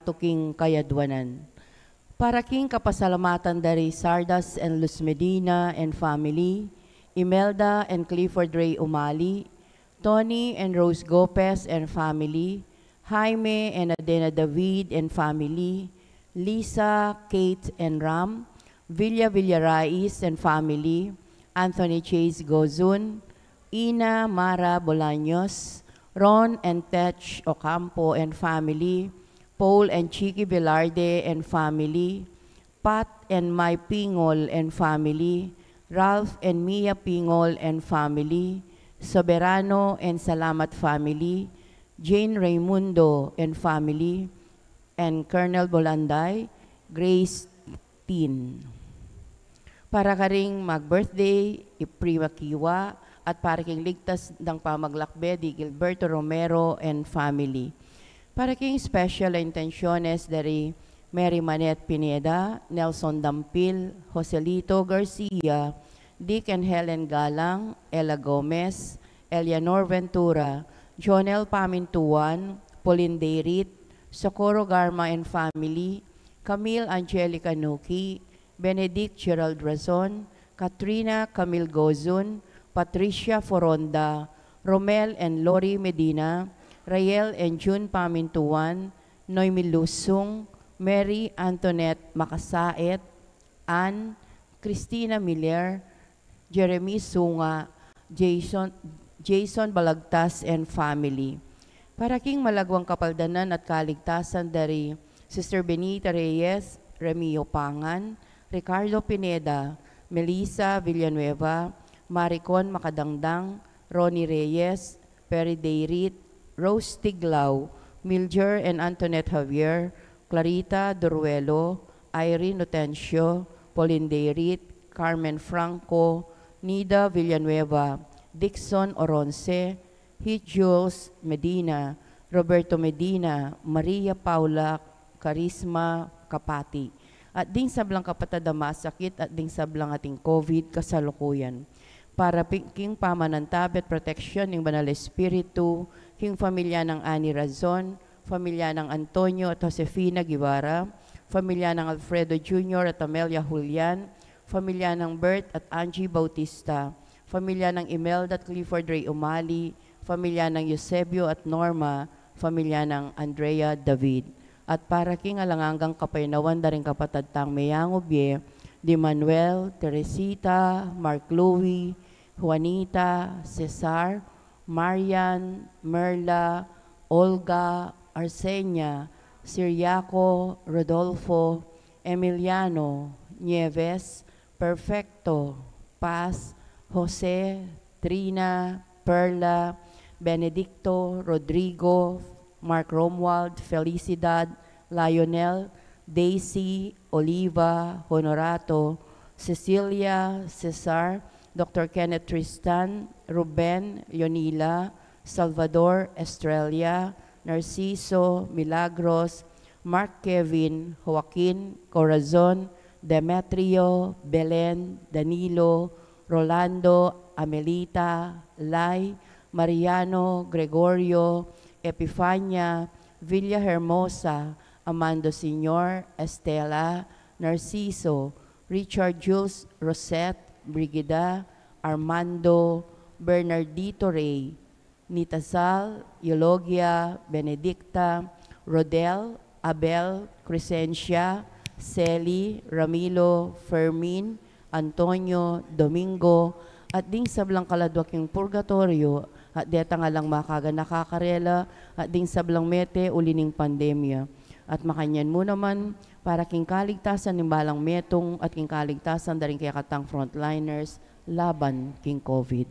tuking kayadwanan. Para king kapasalamatan dari Sardas and Luz Medina and family, Imelda and Clifford Ray Umali, Tony and Rose Gopez and family, Jaime and Adena David and family, Lisa, Kate and Ram, Villa Villarais and family, Anthony Chase Gozun, Ina Mara Bolaños, Ron and Tech Ocampo and family, Paul and Chicky Velarde and family, Pat and Mai Pingol and family, Ralph and Mia Pingol and family, Soberano and Salamat family, Jane Raimundo and family, and Colonel Bolanday, Grace Tin. Para ka ring mag-birthday, Iprima Kiwa, at para king ligtas ng pamaglakbe di Gilberto Romero and family. Para king special intenciones dari Mary Manette Pineda, Nelson Dampil, Joselito Garcia, Dick and Helen Galang, Ella Gomez, Eleanor Ventura, Jonel Pamintuan, Pauline Deirit, Socorro Garma and family, Camille Angelica Nuki, Benedict Gerald Razon, Katrina Camille Gozun, Patricia Foronda, Romel and Lori Medina, Rael and June Pamintuan, Noemi Lusung, Mary Antoinette Makasaet, Ann, Christina Miller, Jeremy Sunga, Jason Balagtas and family. Para king malagwang kapaldanan at kaligtasan dari Sister Benita Reyes, Remio Pangan, Ricardo Pineda, Melissa Villanueva, Maricon Makadangdang, Ronnie Reyes, Perry Deirit, Rose Tiglaw, Milger and Antoinette Javier, Clarita Duruelo, Irene Notencio, Pauline Deirit, Carmen Franco, Nida Villanueva, Dixon Oronce, Heath Jules Medina, Roberto Medina, Maria Paula Carisma Kapati. At ding sablang kapatadama sakit at ding sablang ating COVID kasalukuyan. Para king pamanantabi at proteksyon ng Banal Espiritu, king pamilya ng Ani Razon, pamilya ng Antonio at Josefina Guevara, pamilya ng Alfredo Jr. at Amelia Julian, pamilya ng Bert at Angie Bautista, pamilya ng Imelda at Clifford Ray Umali, pamilya ng Eusebio at Norma, pamilya ng Andrea David. At para king alangangang kapaynawan daring kapatad tang Mayangobye, Di Manuel, Teresita, Mark Louie, Juanita, Cesar, Marian, Merla, Olga, Arsenia, Siriaco, Rodolfo, Emiliano, Nieves, Perfecto, Paz, Jose, Trina, Perla, Benedicto, Rodrigo, Mark Romuald, Felicidad, Lionel, Daisy, Oliva, Honorato, Cecilia, Cesar, Dr. Kenneth Tristan, Ruben, Leonila, Salvador, Estrella, Narciso, Milagros, Mark Kevin, Joaquin, Corazon, Demetrio, Belen, Danilo, Rolando, Amelita, Lai, Mariano, Gregorio, Epifania, Villa Hermosa, Amando Senior, Estela, Narciso, Richard Jules Rosette, Brigida, Armando, Bernardito Rey, Nitasal, Eulogia, Benedicta, Rodel, Abel, Crescencia, Celi, Ramilo, Fermin, Antonio, Domingo, at ding sablang kaladwaking purgatorio, at deta nga lang makaga nakakarela, at ding sablang mete ulining pandemya. At makanyan mo naman, para king kaligtasan ng balang metong at king kaligtasan daring kaya katang frontliners, laban king COVID.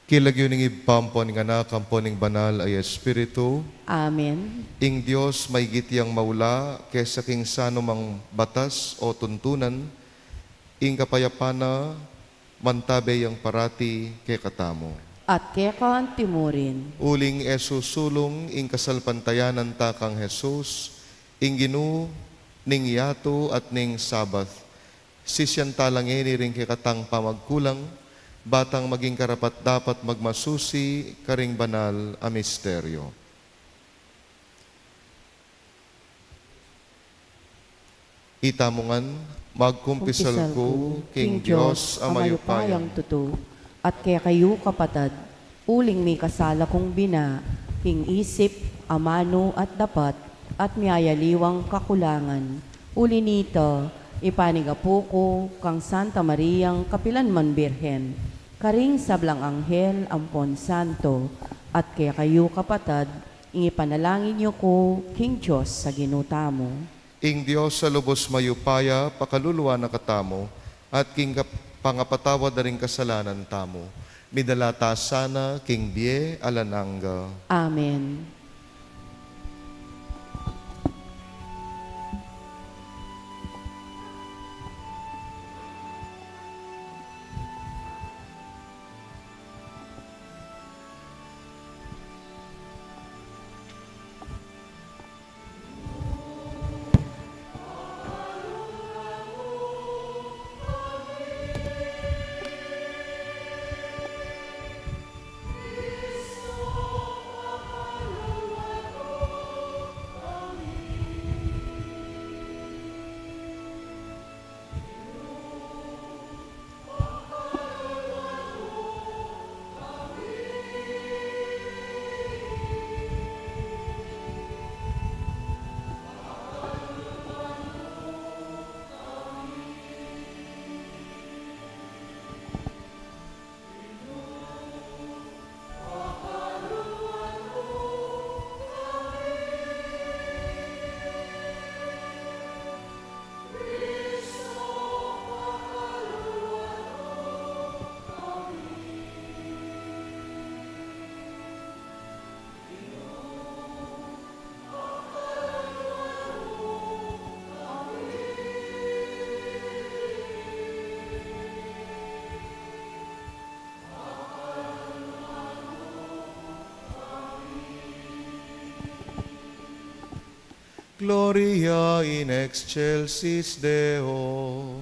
Kilagyo ning ibpampo ning anak kampo ning banal ay Espiritu. Amen. Ing Dios may gitiyang maula kesa king sano mang batas o tuntunan. Ing kapayapana mantabe yang parati kay katamo. At kekan timurin. Uling esusulong ing kasalpantayanan ta kang Jesus. Ing Ginu ning yato at ning Sabath. Sisyan talangeni ring kay katang pamagkulang. Batang maging karapat dapat magmasusi karing banal a misteryo. Itamungan, magkumpisal ko, King Diyos, amayupayang tuto, at kaya kayo kapatad, uling may kasala kong bina, king isip, amano at dapat, at miyayaliwang kakulangan. Uli nito, ipanigapo ko kang Santa Mariang Kapilanman Birhen, karing sablang anghel ampon santo, at kaya kayo kapatad, ingipanalangin niyo ko, King Diyos, sa ginuta mo. Ing Diyos sa lubos mayupaya, pakaluluwa na katamo, at king pangapatawa da ring kasalanan tamo. Midalata sana, King Bie, alananga. Amen. Gloria in excelsis Deo.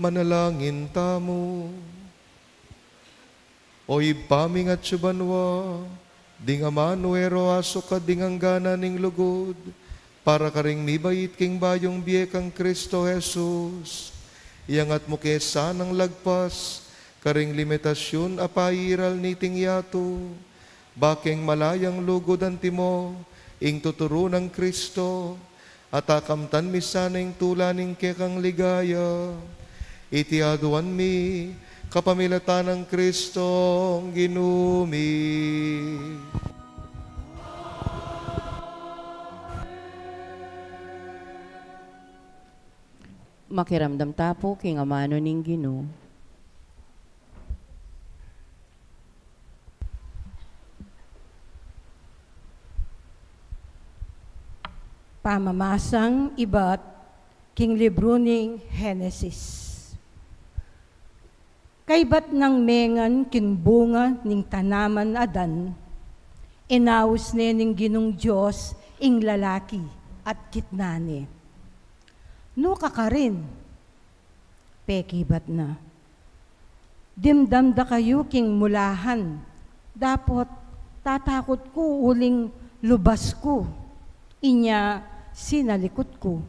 Manalangin tamo. Oy paming at subanwa, ding amanuero aso ka ding anggana ning lugod, para karing mibait king bayong biyekang Kristo Jesus. Iyangat mo kesa ng lagpas, karing limitasyon apairal ni ting yato, baking malayang lugod antimo, ing tuturo ng Kristo, at akamtan misaning tulaning kekang ligaya. Itiaduan mi, kapamilatan ng Kristong ginumi. Makiramdam tapo king amano ning Ginoo. Pamamasang iba't king libro ning Henesis. Kaibat ng mengan king bunga ning tanaman adan, inaus ne ning Ginong Diyos ing lalaki at kitnani. No kakarin, pekibat na. Dimdam da kayo king mulahan, dapot tatakot ko uling lubas ko, inya sinalikot ko.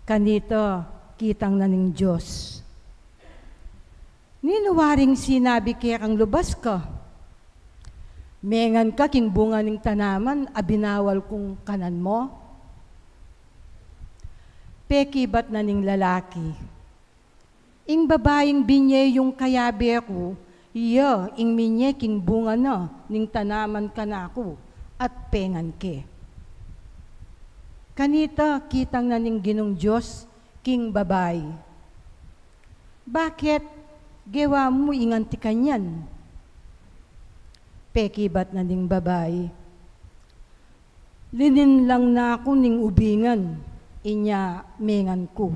Kanito kitang naning Diyos. Ninuwaring sinabi kaya kang lubas ka. Mengan ka king bunga ning tanaman, abinawal kong kanan mo. Pekibat na ning lalaki. Ing babaeng binye yung kayabi ako, iya ing minye king bunga na ning tanaman ka na ako at pengan ke. Kanita kitang na ning Ginong Diyos king babay. Bakit gewa mo inganti kanyan? Pekibat na ning babay. Linin lang na ako ning ubingan, inya mengan ko.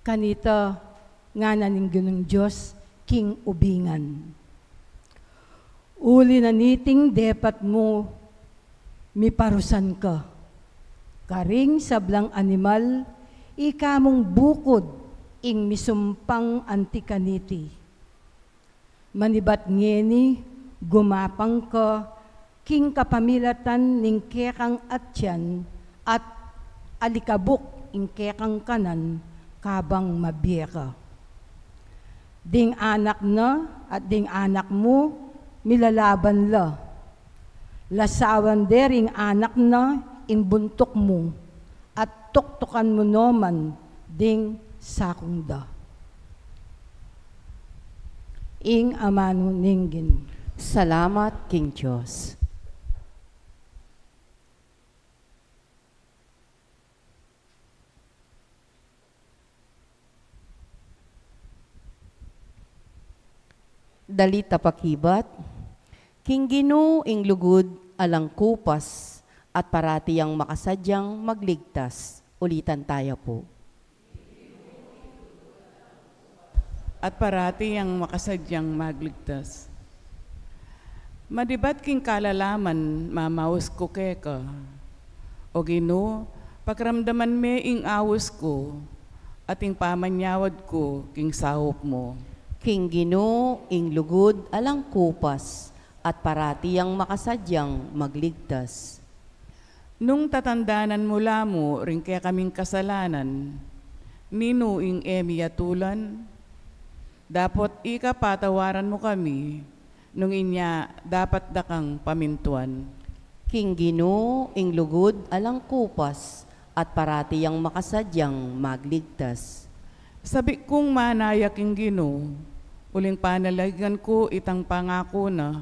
Kanita nga na ning Ginong Diyos king ubingan. Uli na niting depat mo, miparusan ka. Karing sablang animal, ikamong bukod, ing misumpang antikaniti. Manibat ngeni, gumapang ka, king kapamilatan ning kekang atyan, at alikabok ing kekang kanan, kabang mabiyeka. Ding anak na at ding anak mo, milalaban la. Lasawan dering anak na ing buntok mo, at tuktukan mo noman ding sakong da. Ing amano ning Ginoo. Salamat king Diyos. Dalita pakibat, king Ginoo ing lugod alang kupas at parati yang makasadyang magligtas. Ulitan tayo po. At parati yang makasadyang magligtas. Madibat king kalalaman mamaus ko keka. O Ginoo, pakramdaman me ing awos ko at ing pamanyawad ko king sahop mo. King Ginoo ing lugod alang kupas at parati yang makasadyang magligtas. Nung tatandanan mula mo rin kaya kaming kasalanan, nino ing emiyatulan, dapat ikapatawaran mo kami, nung inya dapat dakang pamintuan. King Ginoo ing lugod alang kupas at parati yang makasadyang magligtas. Sabi kong manayak ing Ginoo, uling panalagan ko itang pangako na.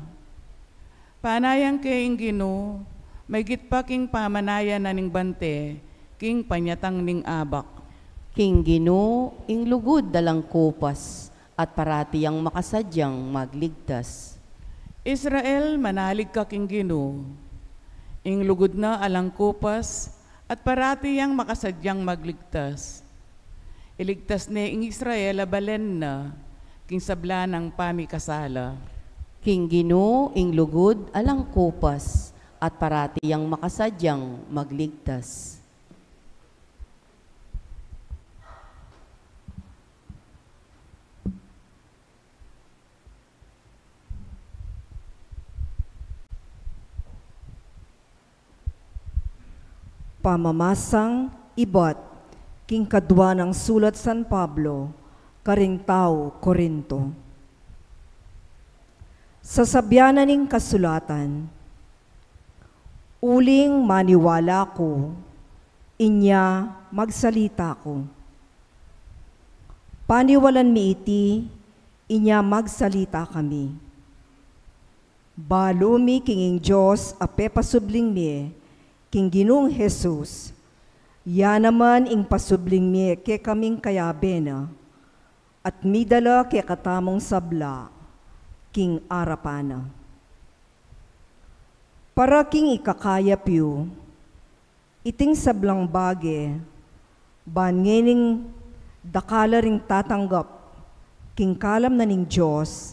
Panayang kay ing Ginoo, may gitpa king pamanaya na ning bante, king panyatang ning abak. King Ginoo ing lugod dalang kupas at parati yang makasadyang magligtas. Israel, manalig ka king Ginoo, ing lugod na alang kupas at parati yang makasadyang magligtas. Iligtas ni ing Israel abalen na, king sabla ng pamikasala. King Ginoo ing lugod alang kupas at parati yang makasadyang magligtas. Pamamasang ibat king kadwa ng sulat San Pablo, karing tao Korinto. Sa sabyanan ning kasulatan, uling maniwala ko, inya magsalita ko. Paniwalan mi iti, inya magsalita kami. Balumi kinging Diyos ape pasubling mi, king Ginong Jesus, ya naman ing pasubling mi ke kaming kayabena, at midala ke katamong sabla, king arapana. Para king ikakayap yu, iting sablang bage, bangening dakala ring tatanggap, king kalam na ning Diyos,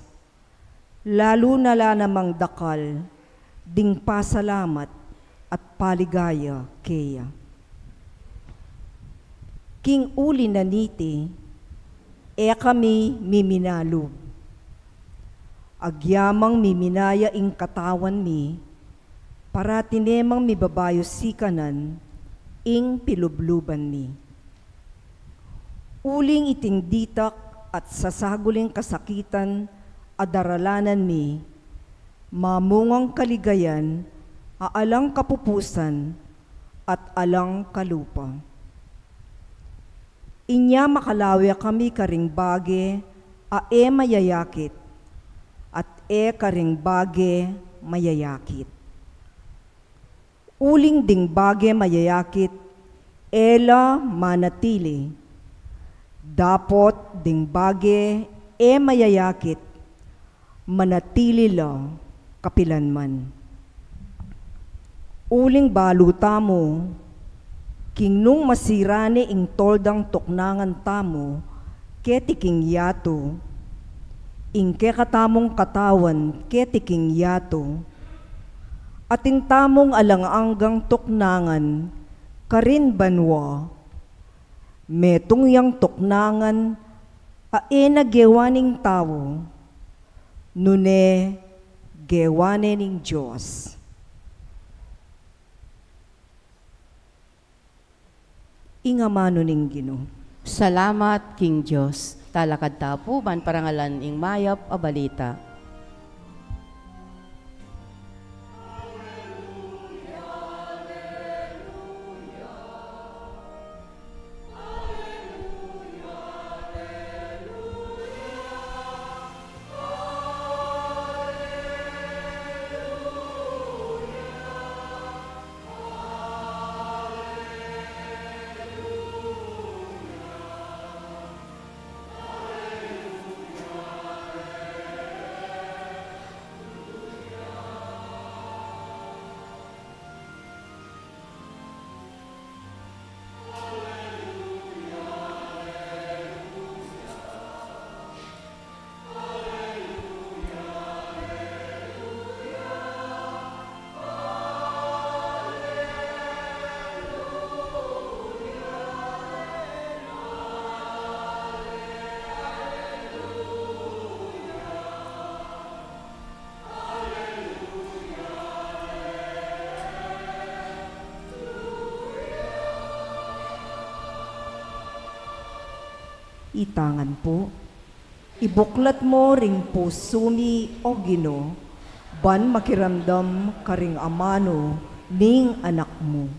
lalo na namang dakal, ding pasalamat at paligaya keya. King uli na niti, kami miminalog. Agyamang miminaya ing katawan mi, para tinemang mibabayo sikanan, ing pilubluban mi. Uling iting ditak at sasaguling kasakitan, adaralanan mi, mamungang kaligayan, aalang kapupusan, at alang kalupa. Inya makalawya kami karing bage, mayayakit, at karing bage mayayakit. Uling ding bage mayayakit, ela manatili. Dapot ding bage mayayakit, manatili la kapilanman. Uling baluta mo, king nung masirane ing toldang tuknangan tamo, ketiking yato, ing katamong katawan ketiking yato, ating tamong alang-anggang tuknangan, karin banwa, metong yang tuknangan, nagewaning tao, nune gewane ning Diyos. Ingamano ning Ginoo. Salamat, King Diyos. Talakad tapuban parangalan ing mayap a balita. Itangan po, ibuklat mo ring puso mi o Ginoo, ban makiramdam karing amano ning anak mo.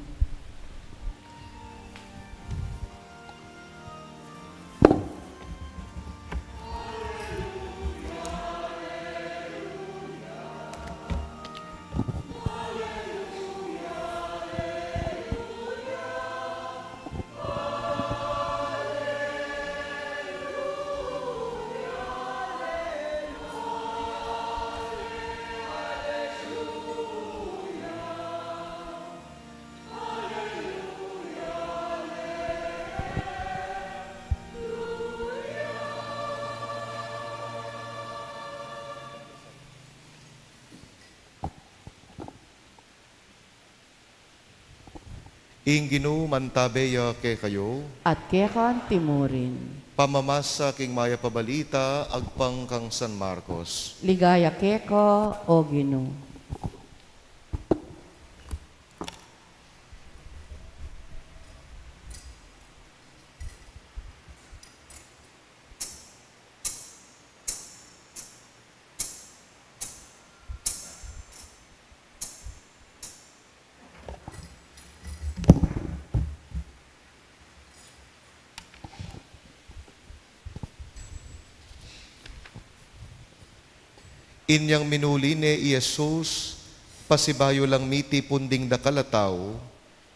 Ing Ginoo mantabeya ke kayo, At kekan timurin. pamamasa king maya pabalita, agpang kang San Marcos. Ligaya keko o Ginoo. Inyang minuli ni Jesus, pasibayo lang miti punding da kalataw,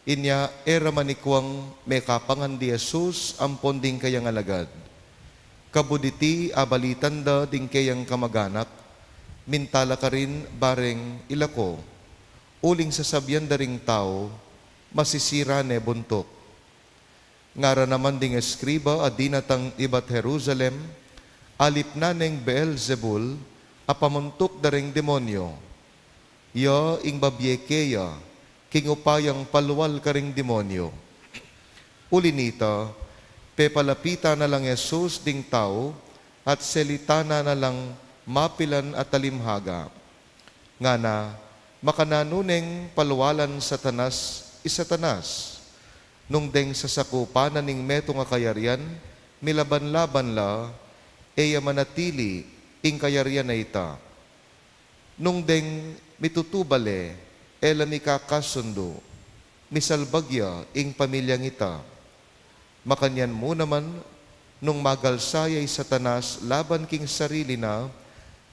inya era manikwang may kapangan di Jesus ang ponding kayang alagad. Kabuditi abalitan da ding kayang kamaganak, mintala ka rin bareng ilako, uling sasabyan da ring tao, masisira ne buntok. Ngara naman ding eskriba at dinatang ibat Jerusalem, alip na neng Beelzebul, apamuntok da ring demonyo. Ya ing babyekeya, king upayang palwal ka ring demonyo. Uli nita, pepalapita na lang Jesus ding tao, at selitana na lang mapilan at talimhaga. Nga na, makananuneng palwalan satanas, isatanas. Nung deng sasakupanan ning meto nga kayarian, milaban-laban la, eya manatili ing kayarian na ita. Nung deng mitutubale, ela mikakasundo, misalbagya ing pamilyang ita. Makanyan mo naman, nung magalsayay satanas laban king sarili na,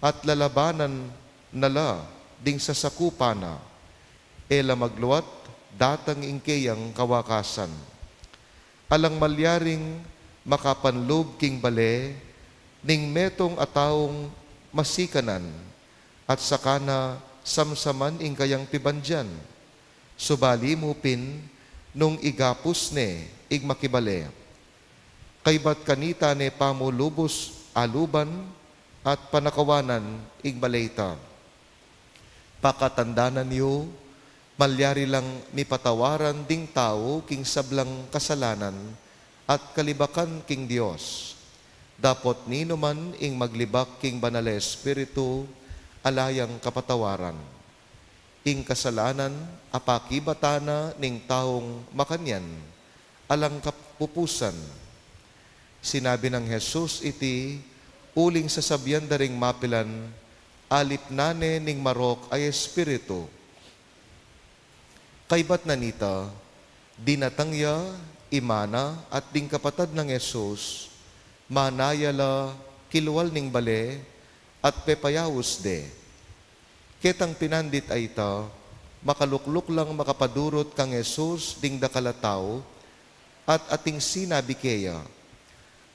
at lalabanan nala ding sasakupana, ela magluwat datang ingkeyang kawakasan. Alang malyaring makapanlob king bale, ning metong ataong masikanan, at sakana samsaman ing kayang pibandyan. Subali mo pin, nung igapos ne, ig makibale. Kaybat kanita ne pamulubos aluban, at panakawanan ig balayta. Pakatandanan niyo, malyari lang mipatawaran ding tao king sablang kasalanan at kalibakan king Dios. Dapot nino man ing maglibak king banal Espiritu alayang kapatawaran. Ing kasalanan apakibatana ning taong makanyan alang kapupusan. Sinabi ng Jesus iti uling sasabyan daring mapilan alip nane ning marok ay Espiritu. Kaybat na nita, dinatangya, imana, at ding kapatad ng Jesus, manayala, kilwal ning bale, at pepayawus de. Ketang pinandit ay ita, makalukluk lang makapadurot kang Jesus ding dakalataw, at ating sinabi keya,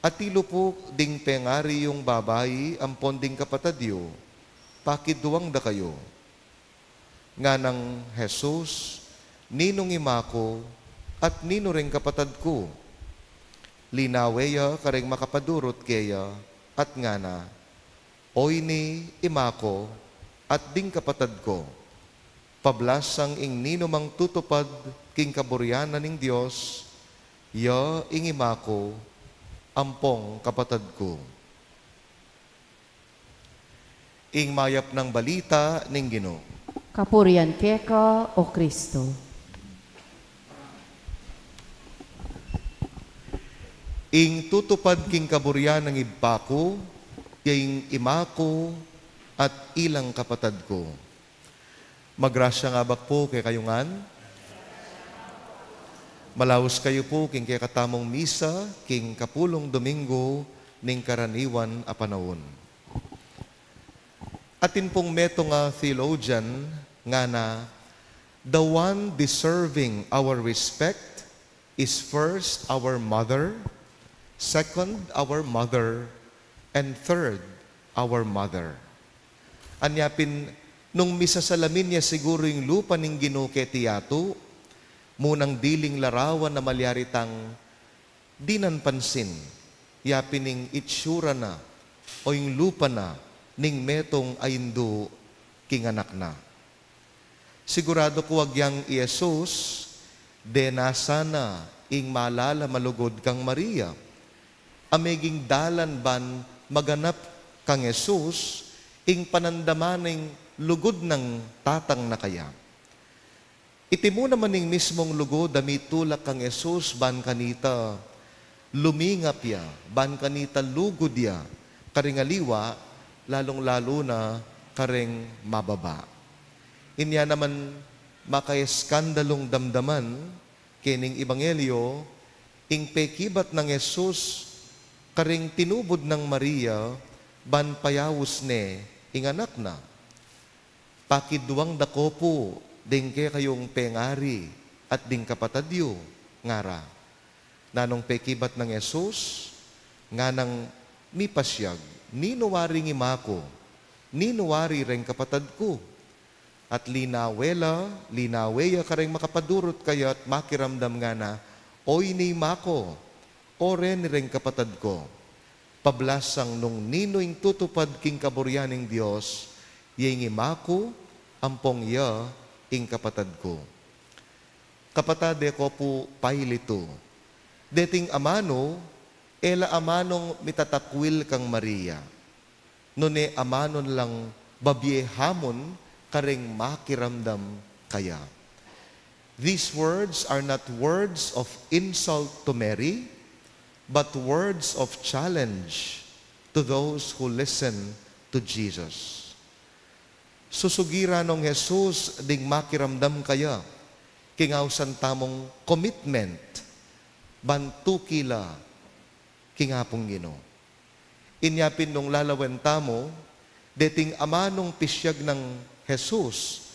at ilupok ding pengari yung babayi ang ponding kapatadyo, pakiduwang da kayo. Nga ng Jesus, ninong imako at nino ring kapatad ko. Linaweya kareng makapadurot keya at ngana, oy ni imako at ding kapatad ko. Pablasang ing nino mang tutupad king kaburyanan ning Dios, ya ing imako ampong kapatad ko. Ing mayap ng balita ning Ginoo. Kapurian keka o Kristo. Ing tutupad king kaburyan ng ibako, ing imako at ilang kapatad ko. Magrasya nga bak po kay kayungan. Malaos kayo po king kay katamong misa, king kapulong Domingo, ning karaniwan a panahon. Atin pong meto nga theologian nga na, the one deserving our respect is first our mother, second, our mother, and third, our mother. Anyapin, nung misasalamin niya siguro yung lupa ning Ginoo ket tiyato, munang diling larawan na malyaritang dinan pansin, yapin ning itsura na, o yung lupa na, ning metong ayndo king anak na. Sigurado ko wag yang Iesus, de nasana ing malala malugod kang Maria, ameging dalan ban maganap kang Jesus, ing panandamaning lugod ng tatang na kaya. Iti mo naman ning mismong lugod, damitulak kang Jesus, ban kanita lumingap ya, ban kanita lugod ya, karingaliwa, lalong-lalo na kareng mababa. Inya naman makaeskandalong damdaman, kining Ebanghelyo, ing pekibat ng Jesus, karing tinubod ng Maria, ban payawos ne, inganak na. Pakiduang dako po, dingke kayong pengari at ding kapatadyo, ngara. Nanong pekibat ng Yesus, nga nang mipasyag, ninuwari ng imako, ninuwari rin kapatad ko. At linaweya ka rin makapadurot kayo at makiramdam nga na, oy ni mako, o rin rin kapatad ko. Pablasang nung ninoing tutupad king kaburyaning Diyos, yung imako, ampong ya, ing kapatad ko. Kapatade ko po pailito. Deting amano, ela amanong mitatakwil kang Maria. Nune amanon lang babyehamon karing makiramdam kaya. These words are not words of insult to Mary, but words of challenge to those who listen to Jesus. Susugira nung Jesus ding makiramdam kaya, kingausan tamong commitment, bantukila, kingapong Ginoo. Inyapin nung lalawen tamo, deting amanong pisyag ng Jesus,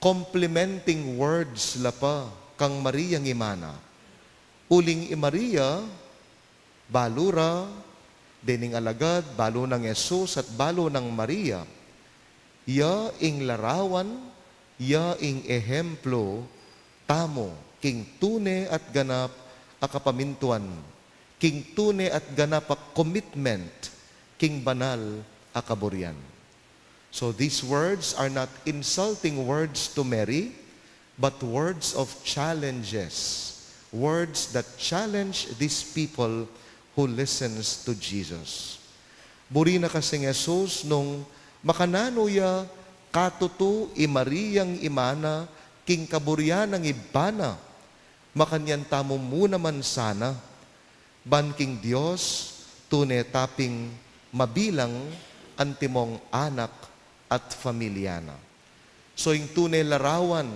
complimenting words lapa kang Maria ngimana. Uling Maria, balura, dening alagad, balo ng Jesus at balo ng Maria, ya ing larawan, ya ing ehemplo, tamo, king tune at ganap akapamintuan, king tune at ganap a commitment, king banal akaburyan. So these words are not insulting words to Mary, but words of challenges, words that challenge these people who listens to Jesus. Buri na kasing Jesus nung makanano ya katutu imariyang imana king kaburyan ng ibana, makanyan tamo muna man sana, banking Diyos, tune taping mabilang antimong anak at familyana. So yung tunay larawan,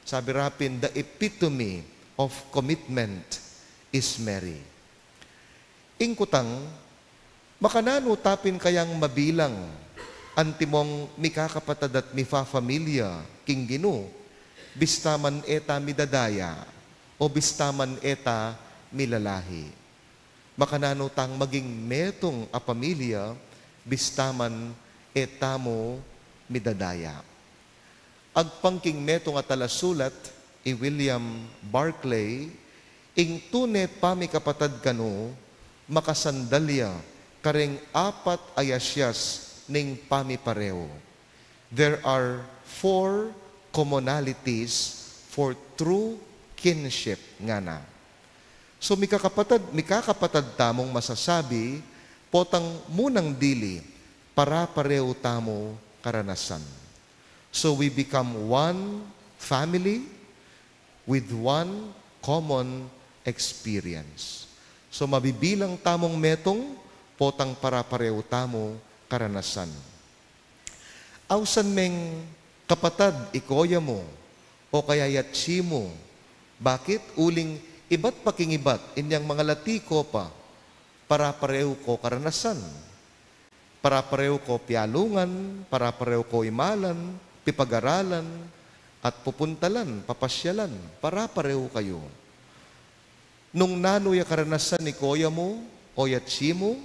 sabi rapin, the epitome of commitment is Mary. Ingkutang, makanano tapin kayang mabilang antimong mikakapatad at mifafamilya king Ginoo, bistaman eta midadaya o bistaman eta milalahi. Makanano tang maging metong a pamilya, bistaman eta mo midadaya. Agpangking metong atalasulat, William Barclay, ing tune pamikapatad kano, makasandalya, kareng apat ayasyas ning pamipareo. There are 4 commonalities for true kinship nga na. So mikakapatad tamong masasabi, potang munang dili, para pareo tamo karanasan. So we become one family with one common experience. So mabibilang tamong metong, potang para pareo tamo karanasan. Ausan meng kapatad ikoya mo, o kaya yatsi mo, bakit uling iba't pakingibat inyang mga latiko pa, para pareho ko karanasan, para pareho ko pialungan, para pareho ko imalan, pipag-aralan, at pupuntalan, papasyalan, para pareho kayo. Nung nanoy karanasan ni koya mo, o yatsi mo,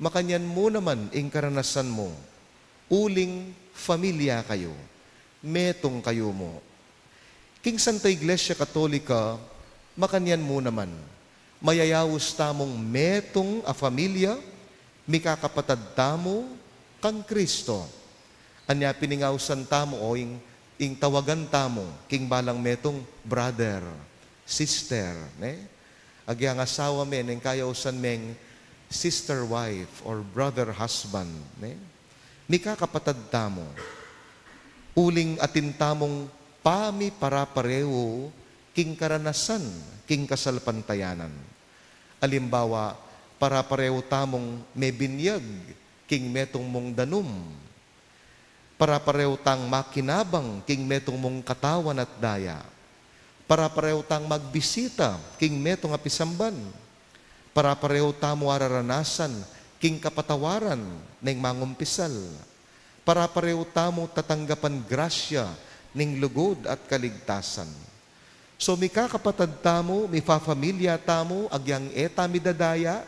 makanyan mo naman ing karanasan mo, uling familia kayo, metong kayo mo. King Santa Iglesia Katolika, makanyan mo naman, mayayawos tamong metong a familia, mikakapatad tamo, kang Kristo. Anya piningawsan tamo o ing tawagan tamo, king balang metong brother, sister, agyang asawa men, ing kayawsan meng sister wife or brother husband, mikakapatad tamo. Uling atin tamong pami para pareho, king karanasan, king kasalpantayanan. Alimbawa, para pareho tamong may binyag, king metong mong danum. Para pareho tang makinabang, king metong mong katawan at daya. Para pareho tang magbisita, king metong apisamban. Para pareho tamo araranasan, king kapatawaran, neng mangumpisal. para pareho tamo tatanggapan grasya ning lugod at kaligtasan. So mi kakapatad tamo, mi familia tamo, agyang eta mi dadaya,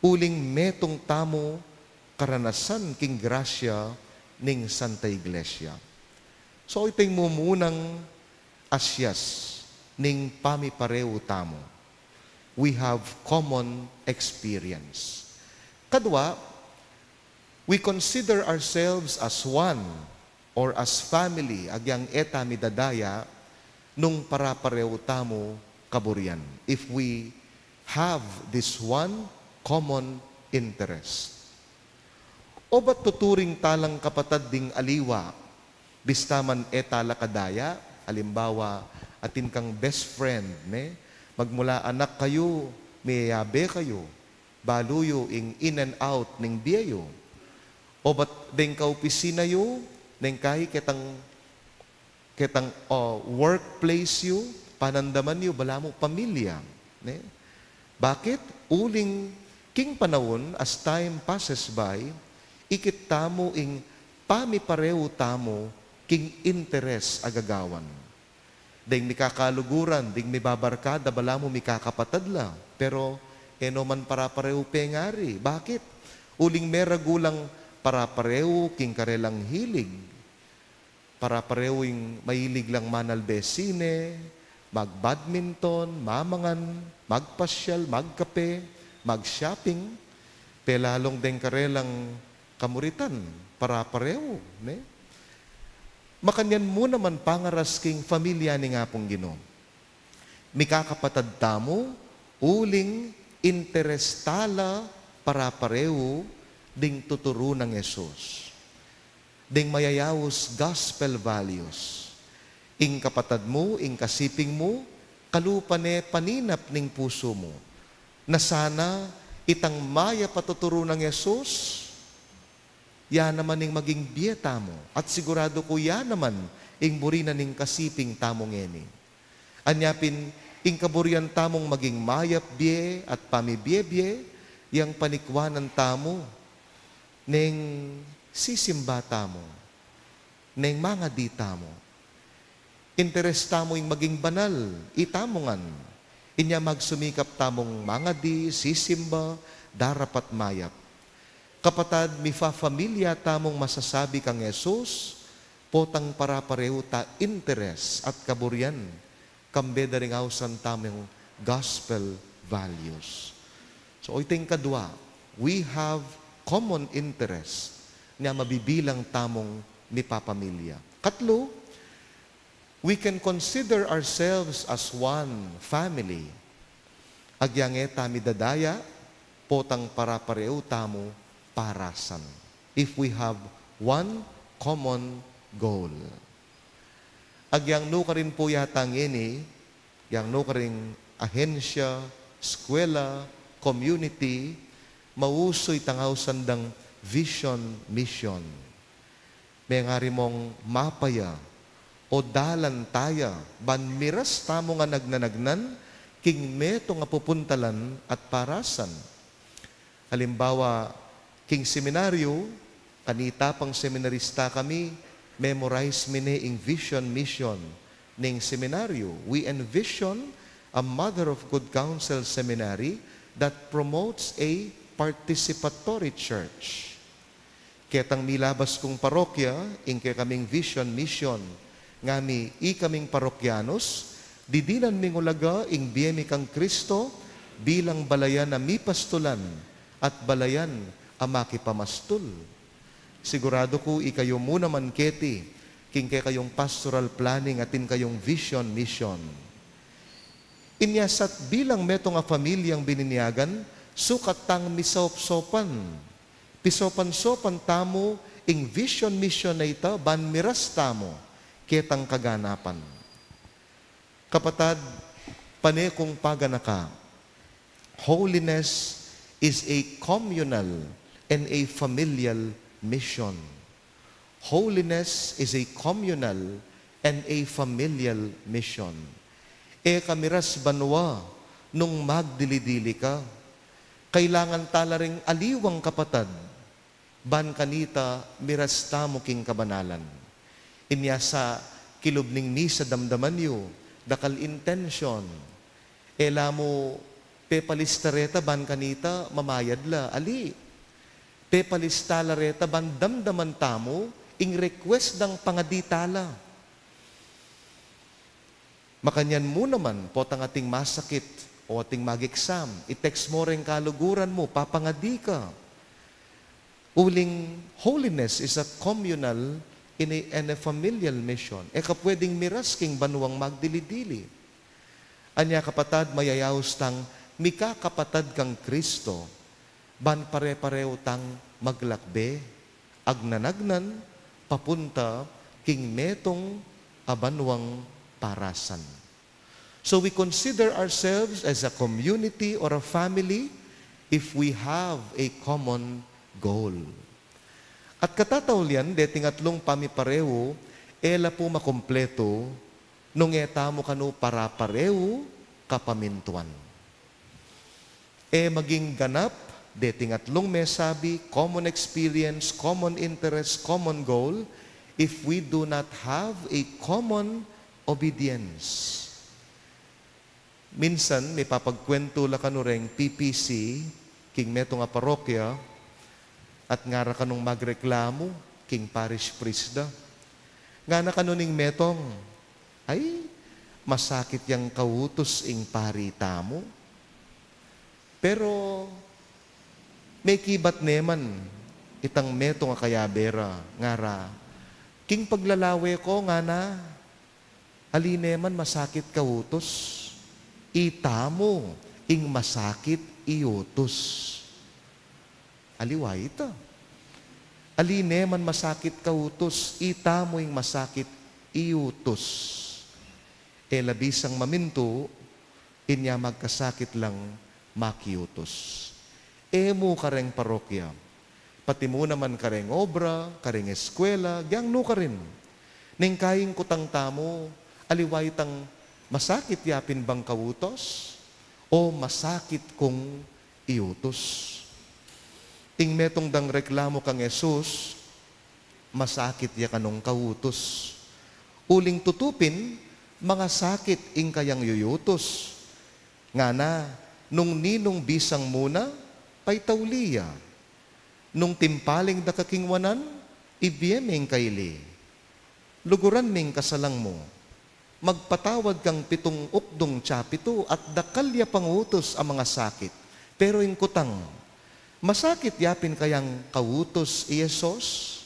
uling metong tamo karanasan king grasya ning Santa Iglesia. So iting mumunang asyas ning pamipareho tamo. We have common experience. Kadwa, we consider ourselves as one or as family, agyang eta mi dadaya, nung parapareho tamo kaburian. If we have this one common interest. O ba't tuturing talang kapatad ding aliwa, bistaman etala kadaya, halimbawa, atin kang best friend, magmula anak kayo, mayabe kayo, baluyo in and out ning biyayo. O ba't ding kaopisina yo, ning kahi ketang workplace yo, panandaman yo, bala mo pamilya. Bakit? Uling king panahon, as time passes by, ikit tamo ing pamipareho tamo king interes agagawan. Ding mikakaluguran, ding mibabarkada, bala mo mikakapatad lang. Pero, man parapareho pengari. Bakit? Uling meragulang parapareho king karelang hilig. Parapareho yung mahilig lang manalbesine, mag-badminton, mamangan, magpasyal, magkape, mag-shopping, pelalong ding karelang kamuritan, parapareho. Makanyan mo naman pangaras king familia ni nga pong Ginoo. Mikakapatad tamo, uling interestala parapareho ding tuturo ng Yesus. Ding mayayawos gospel values. Ing kapatad mo, ing kasiping mo, kalupane paninap ning puso mo. Na sana itang maya patuturo ng Yesus, yan naman ing maging biyeta mo. At sigurado ko yan naman ing burina ning kasiping tamong eni. Anyapin, ing kaburian tamong maging mayap biye at pamibye-bye, yang panikwanan tamo, ning sisimba tamo, ning mga di tamo. Interes tamo ing maging banal, itamongan. Inya magsumikap tamong mga di, sisimba, darapat mayap. Kapatad, familia tamong masasabi kang Yesus, potang parapareho ta interes at kaburian, kambe daring awsan tamong gospel values. So, iting kadwa, we have common interest na mabibilang tamong mipapamilya. Katlo, we can consider ourselves as one family. Agyange tami dadaya, potang parapareo tamo parasan. If we have one common goal. Agyang no ka rin po yatang ini, yang no ka rin ahensya, eskwela, community, mauso'y tangaw sandang vision, mission. May nga rin mong mapaya o dalan taya, banmiras tamo nga nagnanagnan, king meto nga pupuntalan at parasan. Halimbawa, king seminaryo, kanita pang seminarista kami, memorize mine ing vision, mission ning seminaryo. We envision a Mother of Good Counsel seminary that promotes a participatory church. Ketang milabas kong parokya, ingke kaming vision, mission, ngami kaming parokyanos, didinan mingulaga ing biyemi kang Kristo bilang balayan na mipastulan at balayan amaki pamastul. Sigurado ko ikayo muna man keti, kingke kayong pastoral planning atin kayong vision, mission. Inyasat bilang meto nga pamilyang bininiyagan, sukat tang misop-sopan. Pisopan-sopan tamo, ing vision, mission na ito, banmiras tamo, ketang kaganapan. Kapatad, panekong paganaka, holiness is a communal and a familial mission. Holiness is a communal and a familial mission. Kamiras banwa, nung magdilidili ka, kailangan tala ring aliwang kapatad, ban kanita mirasta mo king kabanalan. Inya sa kilubning misa damdaman yu, dakal intention, ela mo pepalistareta ban kanita mamayad la, ali. Pepalistala reta ban damdaman tamo, ing request ng pangaditala. Makanyan mo naman, potang ating masakit o ating mag-exam, i-text mo rin kaluguran mo, papangadi ka. Uling holiness is a communal and a familial mission. Eka pwedeng miras king banuang magdili-dili. Anya kapatad, mayayaos tang mika kapatad kang Kristo, ban pare-pareho tang maglakbe, agnanagnan, papunta king metong abanwang parasan. So we consider ourselves as a community or a family if we have a common goal. At katatawlian, deting atlong pamipareho, ela po makompleto, nung etamo kanu para pareho kapamintuan. Maging ganap, deting atlong mesabi, common experience, common interest, common goal, if we do not have a common obedience. Minsan, may papagkwento la kanureng PPC, king meto nga parokya, at ngara kanong magreklamo, king parish priest da. Nga na kanuning metong, ay, masakit yang kautos ing parita mo. Pero, may kibat neman, itang meto nga kayabera, ngara, king paglalawe ko nga na, alineman masakit kautos, itamo, ing masakit iutos. Aliway ito. Alineman masakit kautos, itamo ing masakit iutos. Labisang maminto, inya magkasakit lang makiutos. Mo kareng parokya, pati mo naman kareng obra, kareng eskwela, gyang no ka rin. Ning kaing kutang tamo, aliway tang masakit yapin bang kautos o masakit kong iutos. Ing metong dang reklamo kang Jesus, masakit ya kanong kautos. Uling tutupin, mga sakit ing kayang yuyutos. Nga na, nung ninong bisang muna, pay tauliya. Nung timpaling da kakingwanan, ibiyemeng kaili. Luguran ming kasalang mo. Magpatawad kang 7 ukdong tsapito at dakalya pangutos ang mga sakit. Pero ing kutang, masakit yapin kayang kautos Yesus?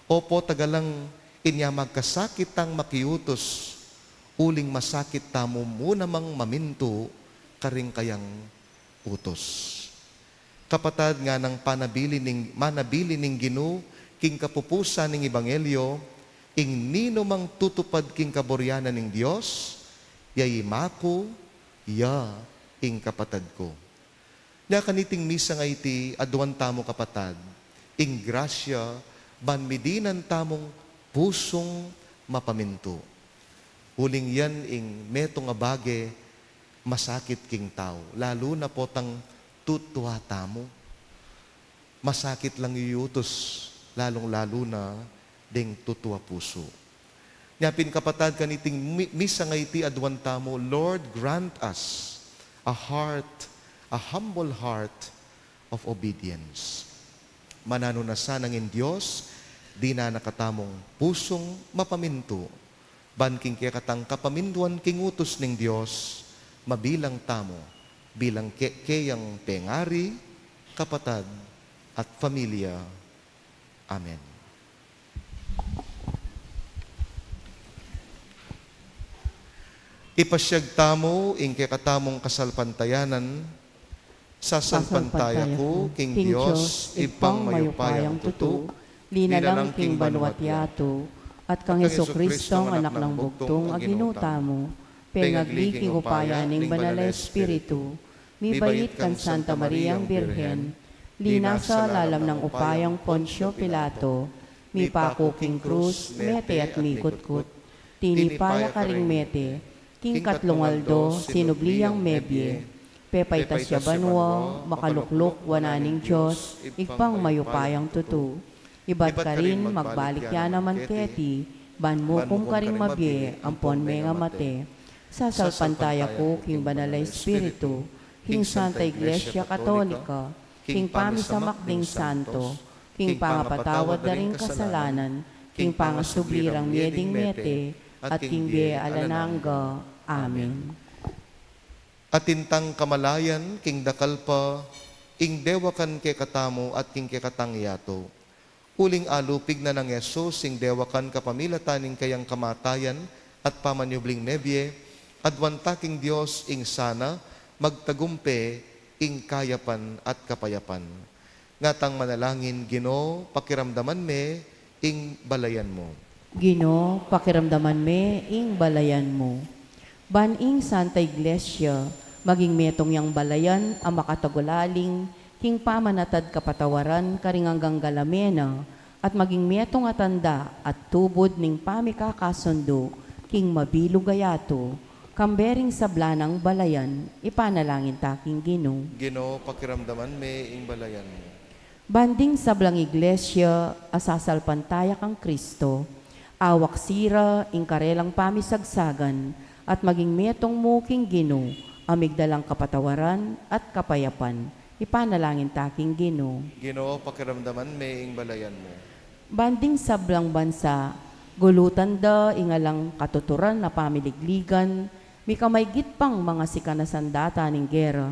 Opo tagalang inya magkasakit tang makiutos, uling masakit tamo muna mang maminto, karing kayang utos. Kapatad nga ng manabili ning Ginoo, king kapupusan ning Ebanghelyo, ing nino mang tutupad king kaboryanan ning Dios, yay mako, ya ing kapatad ko. Nya kaniting misa nga iti aduan tamo kapatad, ing grasya, banmidinan tamong pusong mapaminto. Uling yan ing meto nga bage, masakit king tao. Lalo na potang tutuwa tamo. Masakit lang iyutos, lalong-lalo na ding tutuwa puso. Nyapin kapatad kaniting misa nga iti aduan tamo, Lord, grant us a humble heart of obedience. Manano na sanangin Diyos, di na nakatamong pusong mapaminto, banking kaya katang kapaminduan king utos ning Diyos, mabilang tamo, bilang kayang pengari, kapatad, at pamilya. Amen. Ipasyag tamo, ing katamong kasalpantayanan, sasalpantaya ko, king Diyos, ipang mayupayang tuto, linalang king banwat yato, at kang Jesucristo ang anak ng bugtong, aginuta mo, pengagli king upaya ning banal na Espiritu, mibayit kan Santa Mariang Birhen, linasa lalam ng upayang Poncio Pilato, mipako king krus, mete at mikutkut, tinipaya karing mete, king katlong aldo, sinubliyang mebye, Pepayta siya banwa, makaluklok wananing Diyos, igpang mayupayang tutu. Ibat ka rin magbalik yan naman keti, ban mo kung karing mabye, ampon me nga mate. Sasalpantaya ko king banala Espiritu, king Santa Iglesia Katolika, king pamisamakding santo, king pangapatawad na ring kasalanan, king pangasublirang mieding mete, at king bie alanangga. Amen. Atintang kamalayan, king dakal pa, ing dewakan ke katamo at king ke katang yato. Uling alupig na ng Yesus, ing dewakan kapamilataning kayang kamatayan at pamanyubling nebye, adwanta king Diyos ing sana, magtagumpe ing kayapan at kapayapan. Ngatang manalangin, Ginoo, pakiramdaman me, ing balayan mo. Ginoo, pakiramdaman me, ing balayan mo. Baning Santa Iglesia, maging metong yang balayan ang makatagulaling, king pamanatad kapatawaran karinganggang galamena, at maging metong atanda at tubod ning pamikakasundo, king mabilog gayato, kambering sablanang balayan, ipanalangin taking Ginoo. Ginoo, pakiramdaman me, ing balayan mo. Banding sablang Iglesia, asasalpantaya kang Kristo, awak sira, ing karelang pamisagsagan, at maging metong mo king Ginoo, amigdalang kapatawaran at kapayapan, ipanalangin taking Ginoo. Ginoo, pakiramdaman me, ing balayan mo. Banding sablang bansa, gulutan da ingalang katuturan na pamiligligan, mi kamaygit pang mga sikanasandata ning gera.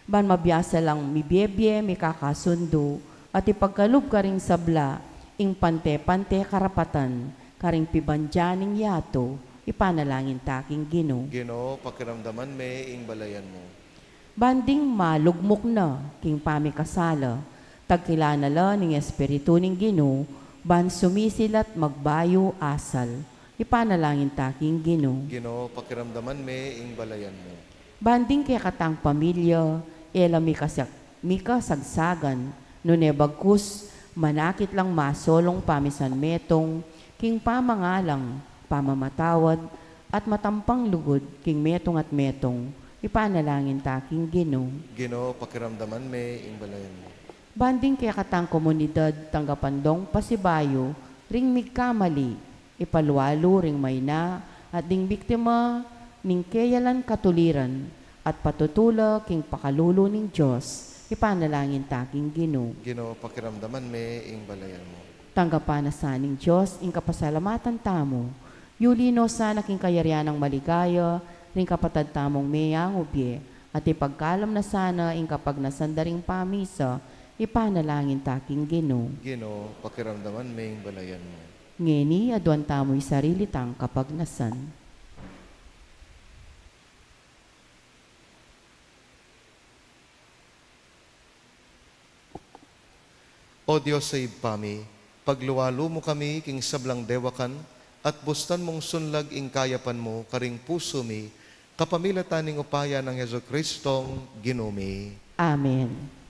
Ban mabiyasa lang mibiyebye, mi kakasundo, at ipagkalub ka ring sabla, ing pante-pante karapatan, karing pibandyaning yato, ipanalangin taking Ginoo. Ginoo, pakiramdaman me, ing balayan mo. Banding malugmok na, king pamikasala, tagkilana la ning Espiritu ning Ginoo, ban sumisilat magbayo asal, ipanalangin taking Ginoo. Ginoo, pakiramdaman me, ing balayan mo. Banding kay katang pamilya, ela mika sagsagan, nunebagkus, manakit lang masolong pamisan metong, king pamangalang, pamamatawad, at matampang lugod, king metong at metong, ipanalangin taking Ginoo. Ginoo, pakiramdaman me, ing balayan mo. Banding kay katang komunidad, tanggapandong pasibayo, ring migkamali, ipalwalo ring mayna, at ding biktima, ning kayalan katuliran, at patutula king pakalulo ning Diyos, ipanalangin taking Ginoo. Ginoo, pakiramdaman me, ing balayan mo. Tanggapan na saning Diyos, ing kapasalamatan tamo, yulino sana king kayarian ng maligaya, ring kapatad tamong meyang ubye, at ipagkalam na sana ing kapag nasandaring pamisa, ipanalangin taking Ginoo. Ginoo, pakiramdaman me, ing balayan mo. Ngeni, adwan tamo'y sarili tang kapag nasan. O Diyos sa ibpami, pagluwalo mo kami king sablang dewakan, at bustan mong sunlag ing kayapan mo, karing puso mi, kapamilataning upaya ng Yesu Kristong Ginoo. Amen.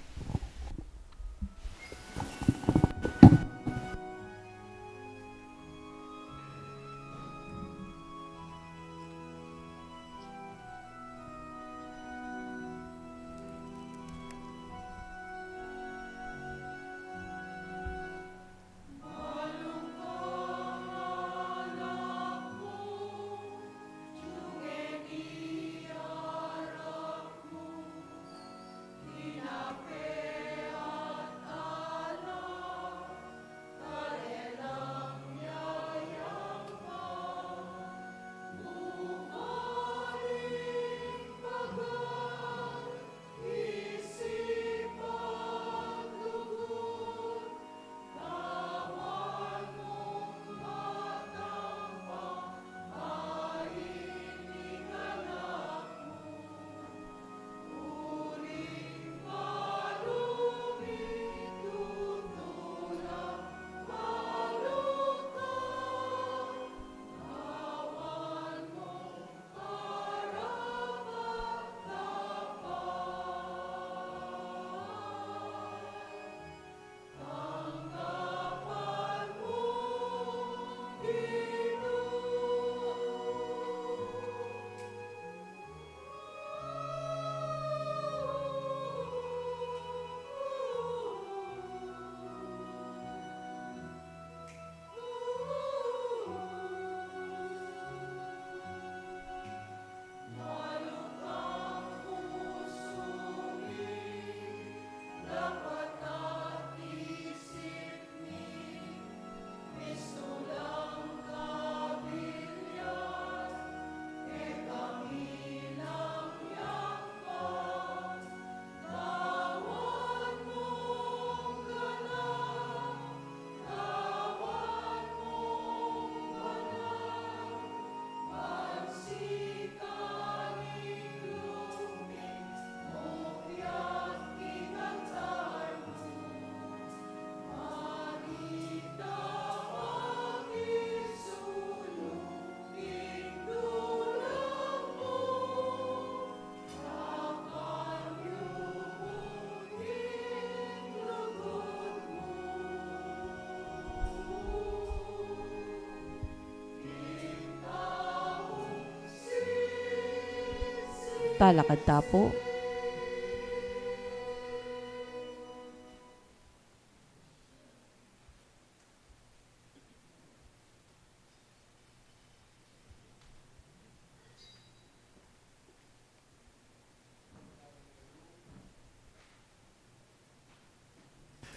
Talakad tapo.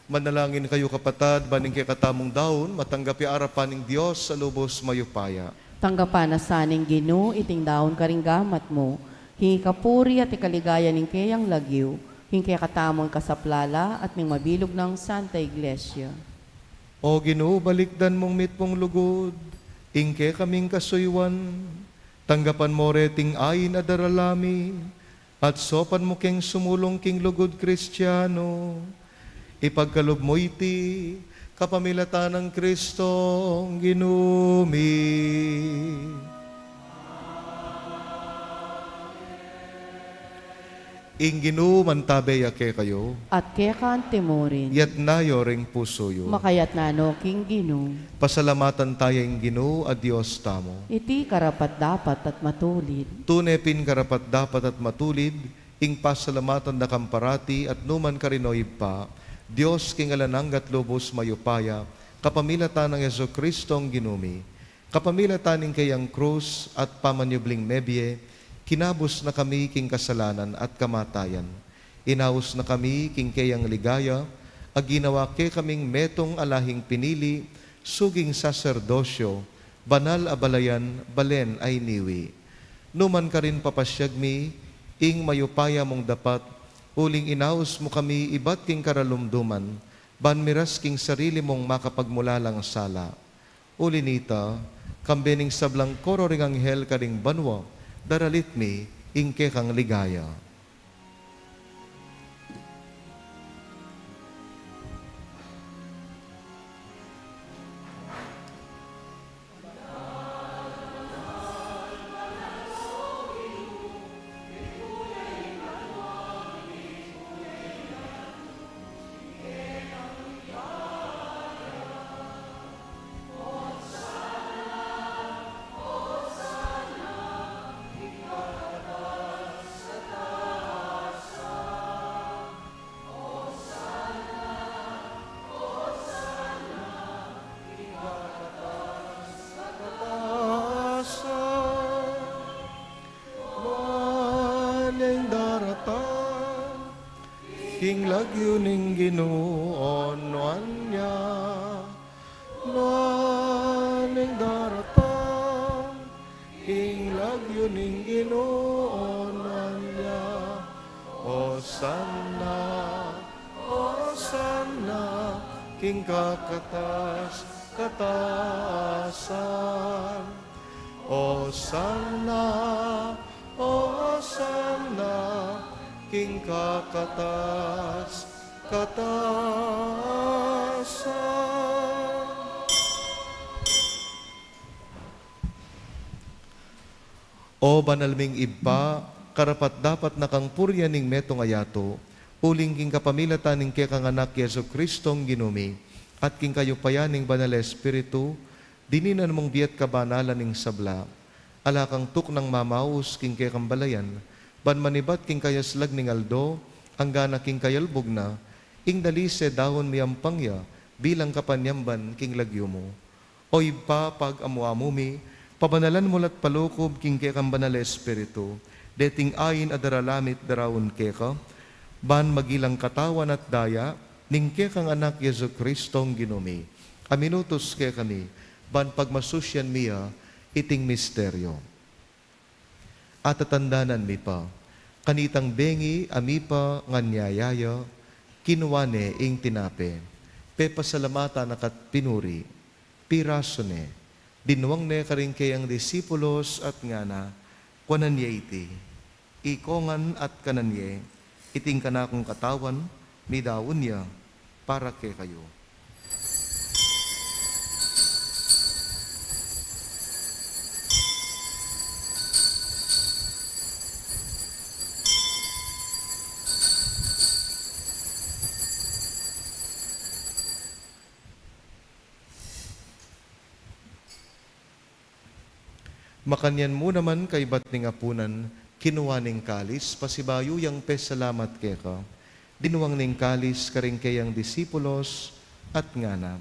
Manalangin kayo kapatad, baning kay katamong daon, matanggapi arapan ng Diyos sa lubos mayupaya. Tanggapan na saning Ginoo, iting daon karinggamat mo. Hingi kapuri at ikaligaya ning kayang lagyo. Hingi katamong kasaplala at ning mabilog ng Santa Iglesia. O Ginoo, balikdan mong mitpong lugod, ingke kaming kasuywan, tanggapan mo reting ayin a daralami, at sopan mo keng sumulong king lugod Kristiyano. Ipagkalob mo iti, kapamilatan ng Kristong ginumi. Inginu mantabay ake kayo, At kaya timorin, yat nayo ring puso yo. makayat nano king Ginoo. Pasalamatan tayo inginu a Diyos tamo. Iti karapat dapat at matulid. Tunepin karapat dapat at matulid, ing pasalamatan na kamparati at numan karinoy pa, Diyos king alananggat lubos mayupaya, kapamilatan ng Yesu Kristong ginumi, kapamilatan ng kayang krus at pamanyubling mebye, kinabos na kami king kasalanan at kamatayan. Inaus na kami king kayang ligaya, aginawa ke kaming metong alahing pinili, suging saserdosyo, banal abalayan, balen ay niwi. Numan ka rin papasyag mi, ing mayupaya mong dapat, uling inaus mo kami iba't king karalumduman, banmiras king sarili mong makapagmulalang sala. Uli nita, kambening sablang koro ring anghel karing banwa, daralit mi, ingke kang ligaya. King lagyo ning Ginoon niya, maning daratan. King lagyo ning Ginoon niya, Hosanna, Hosanna, King kakatas, katasan. Hosanna, Hosanna, King kakatas, katasan. O banalming iba, karapat dapat nakang purya ning metong ayato, uling king kapamilatan ning kekang anak Yesu Kristong ginumi, at king kayupayaning banal Espiritu, dininan mong biat kabanalan ning sabla, alakang tuk ng mamaus king kekang balayan, ban manibat king kayaslag ning aldo, anggana king kayalbog na, ing dalise dahon miyampangya, bilang kapanyamban king lagyo mo. O iba pag amuamumi, pabanalan mo lat palukob king kekang banal Espiritu, deting ayin adaralamit darawon keka, ban magilang katawan at daya, ning kekang anak Yesu Kristong ginumi. Aminutos ke kami, ban pagmasusyan miya, iting misteryo. At tatandanan mi pa, kanitang bengi ami pa nganyayaya, kinuwane ing tinape, pepasalamata nakat pinuri, pirasone, dinuwang ne karing kayang disipulos at ngana, kwananye iti, ikongan at kananye, iting kanakong katawan, midawon niya, para ke kayo. Makanyan mo naman kay batning apunan, kinuha ning kalis, pasibayo yang pesalamat keka. Dinuwang ning kalis karing kayang disipulos at ngana.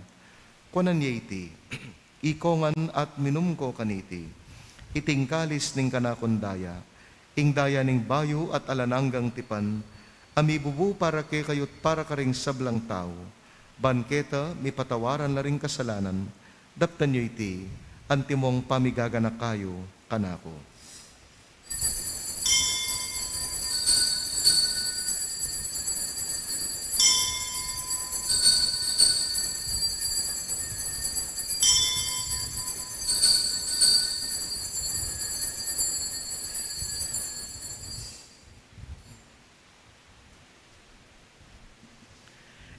Kunan niya iti, ikongan at minum ko kaniti. Iting kalis ning kanakundaya, ing daya ning bayo at alananggang tipan, amibubu para ke kayot para karing sablang tao. Banketa, mi patawaran na ring kasalanan, daptan niyo iti, antimong pamigaganak kayo kanako.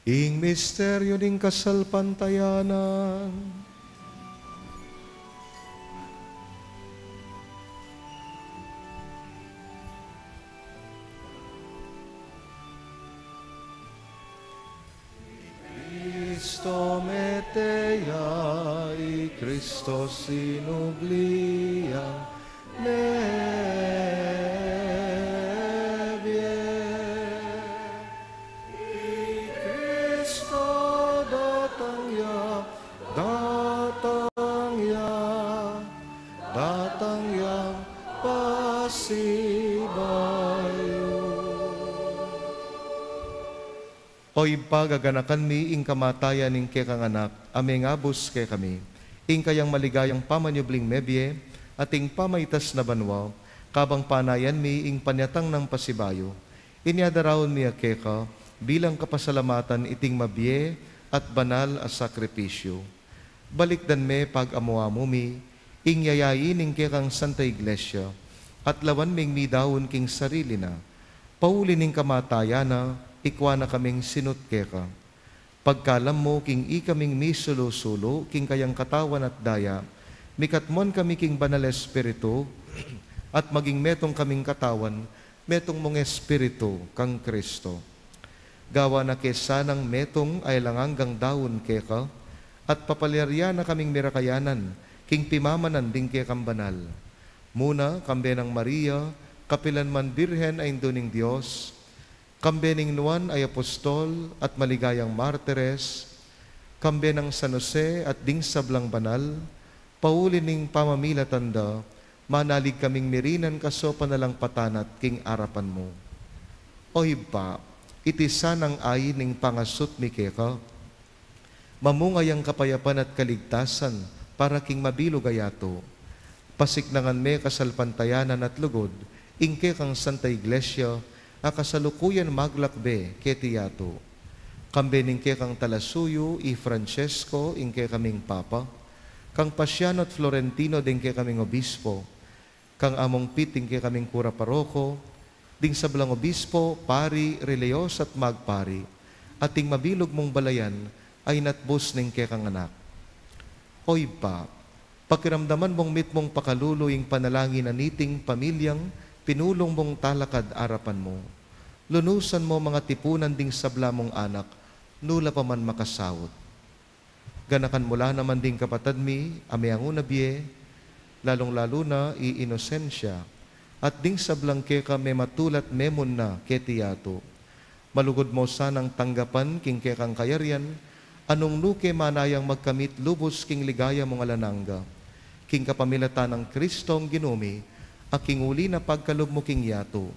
Ing misteryo ng kasalpantayanan, Cristo meteia, Cristo sinublia, Oy pagaganakan mi ing kamatayan ing kekang anak, aming abos kay kami, ing kayang maligayang pamanyubling mebye, ating pamaytas na banwa, kabang panayan mi ing panyatang ng pasibayo, inyadarawon mi akeka, bilang kapasalamatan iting mabye at banal as sakripisyo. Balikdan me pag-amuamo mi, ing yayayin ing kekang Santa Iglesia, at lawan ming midawon king sarili na, paulin ing kamatayan na, ikwa na kaming sinut keka. Pagkalam mo, king i kaming misulo-sulo, king kayang katawan at daya, mikatmon kami king banal espiritu, at maging metong kaming katawan, metong mong espiritu, kang Kristo. Gawa na kesanang metong ay langanggang daon keka, at papalyarya na kaming mirakayanan, king pimamanan ding kekang banal. Muna, kambe ng Maria, kapilan man birhen ay duning Diyos, kambe ning Nuan ay apostol at maligayang martires, kambe ng San Jose at ding sablang banal, pauli ning pamamilatanda, manalig kaming mirinan kaso panalang patanat king arapan mo. Oy pa, iti sanang ay ning pangasut mi keka, mamungay ang kapayapan at kaligtasan para king mabilugayato, pasiknangan me kasalpantayanan at lugod, ingke kang Santa Iglesia, akasalukuyan maglakbe ketiyato. Kambe ningke kang Talasuyo, i Francesco, ingke kaming Papa, kang Pasiano at Florentino, dingke kaming Obispo, kang Among Pit, dingke kaming Kura Paroko, ding sablang Obispo, Pari, Relios at Magpari, ating mabilog mong balayan, ay natbos ningke kang anak. Oy pa, pakiramdaman mong mitmong pakalulo yung panalangin aniting pamilyang, pinulong mong talakad arapan mo. Lunusan mo mga tipunan ding sabla mong anak, nula pa man makasawot. Ganakan mula naman ding kapatad mi, ameang unabye, lalong-lalo na iinosensya, at ding sablang keka may matulat memon na ketiyato. Malugod mo sanang tanggapan king kekang kayarian, anong nuke manayang magkamit lubos king ligaya mong alanangga, king kapamilatan ng Kristong ginumi, aking uli na pagkalob mo king yato,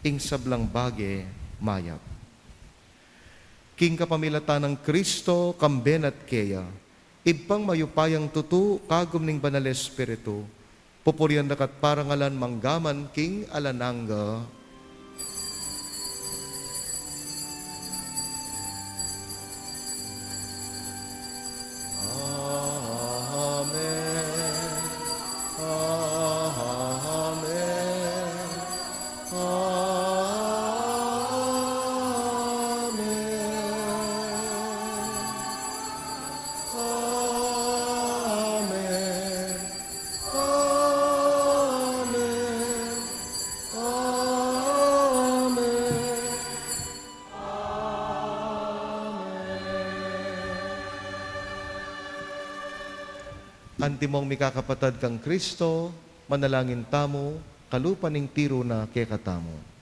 ing sablang bage mayap. King kapamilatan ng Kristo, kamben at keya, ibpang mayupayang tutu, kagum ning banal espiritu, pupurian dakat parangalan manggaman king alanangga. Antimong mikakapatad kang Kristo, manalangin tamo, kalupa ning tiro na kekatamo.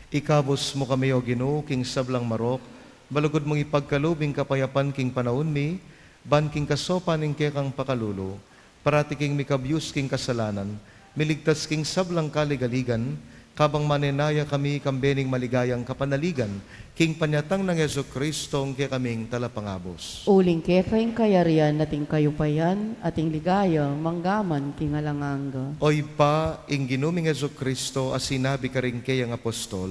Ikabos mo kami, O Ginoo, king sablang marok, balugod mong ipagkalubing kapayapan king panahon mi, ban king kasopan ing kekang pakalulo, parati king mikabyus king kasalanan, miligtas king sablang kaligaligan, kabang manenaya kami kambening maligayang kapanaligan, king panyatang ng Yesu Kristo ang kaming talapangabos. Uling kekayng kayarian nating kayupayan, ating ligaya, manggaman king alanganga. Oy pa, ing ginuming Yesu Kristo, as sinabi ka rin kayang apostol,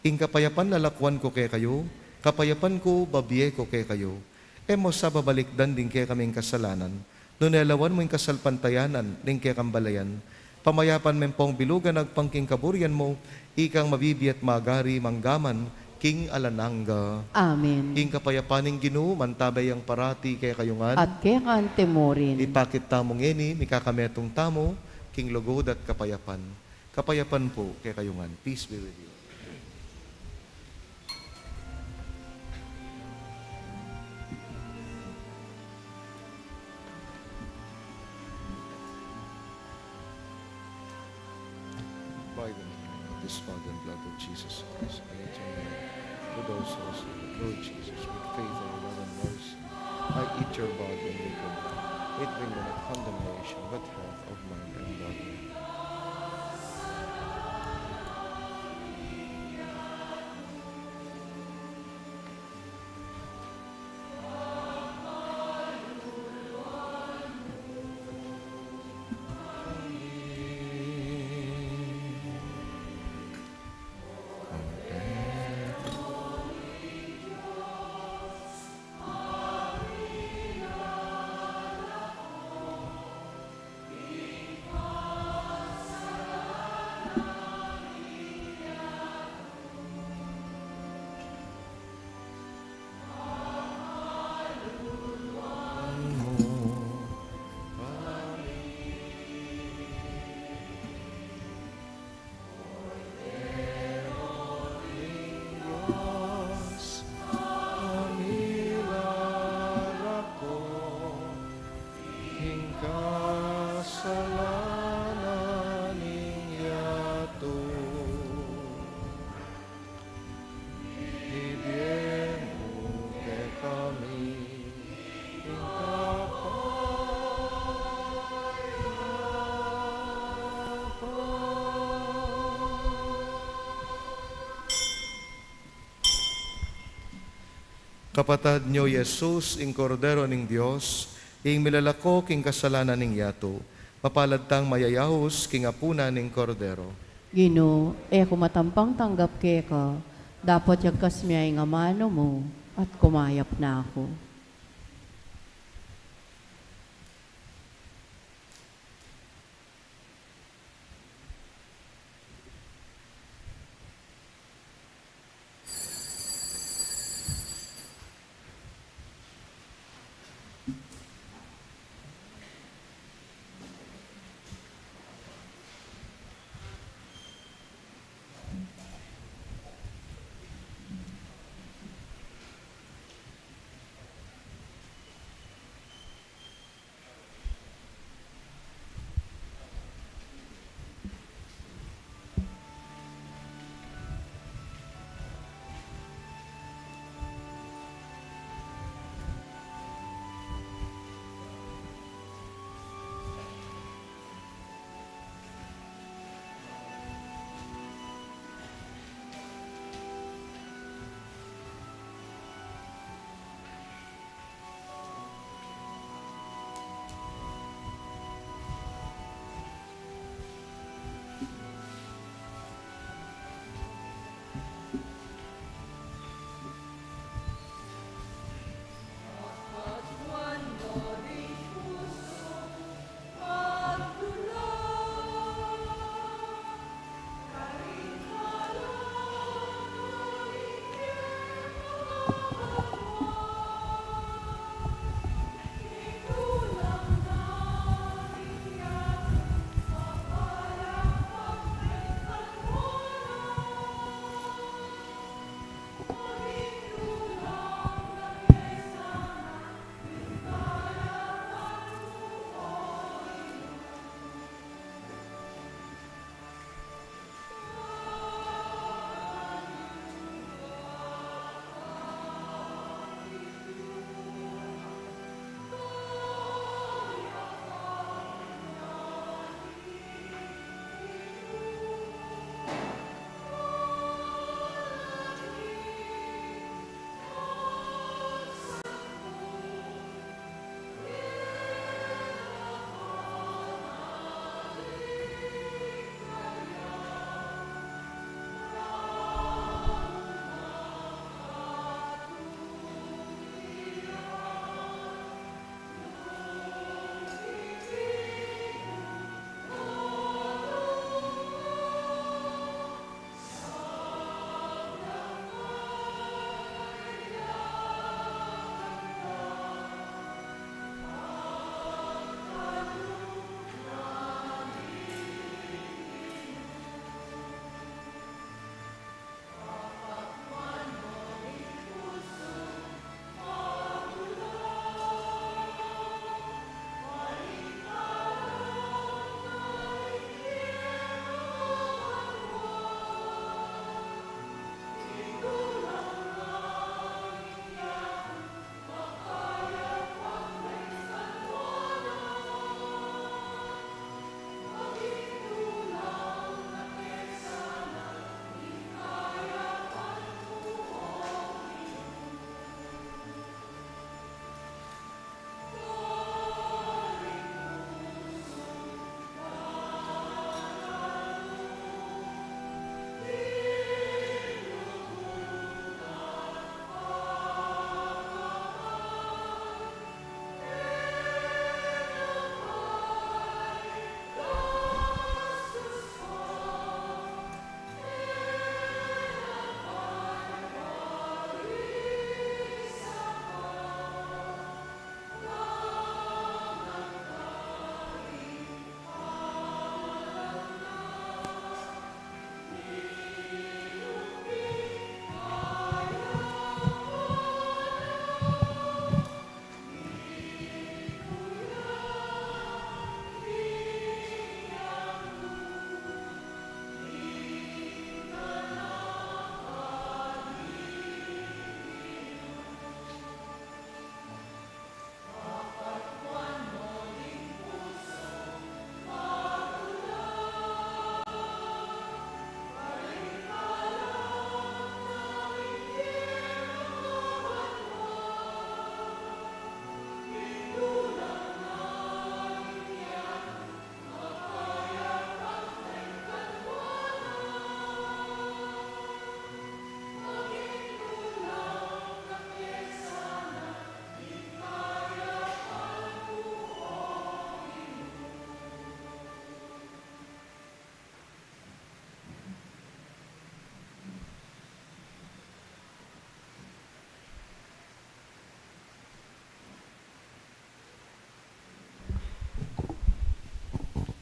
ing kapayapan lalakwan ko kay kayo, kapayapan ko babiye ko kay kayo. Emo sa babalikdan din kay kaming kasalanan, nunelawan mo ing kasalpantayanan, ning kay kambalayan, pamayapan mempong bilugan agpangking kaburian mo, ikang mabibiyat magari manggaman, king alananga. Amen. Ing kapayapaning Ginoo, mantabay ang parati kay kayungan, At kekan temorin. ipakit tamong ini, mikakametong tamo, king lugod at kapayapan. Kapayapan po kay kayungan. Peace be with you. By the name of this Father and blood of Jesus Christ, I enter with those souls of the Lord Jesus, with faith and love and mercy. I eat your body and drink your blood. It bring me not condemnation, but health of mind and body. Kapatad nyo, Jesus, ing Kordero ning Dios, ing milalako king kasalanan ning yato, mapalad tang mayayahos king apuna ning kordero. Gino, kumatampang tanggap ke ka, dapat yagkas miyay nga mano mo, at kumayap na ako.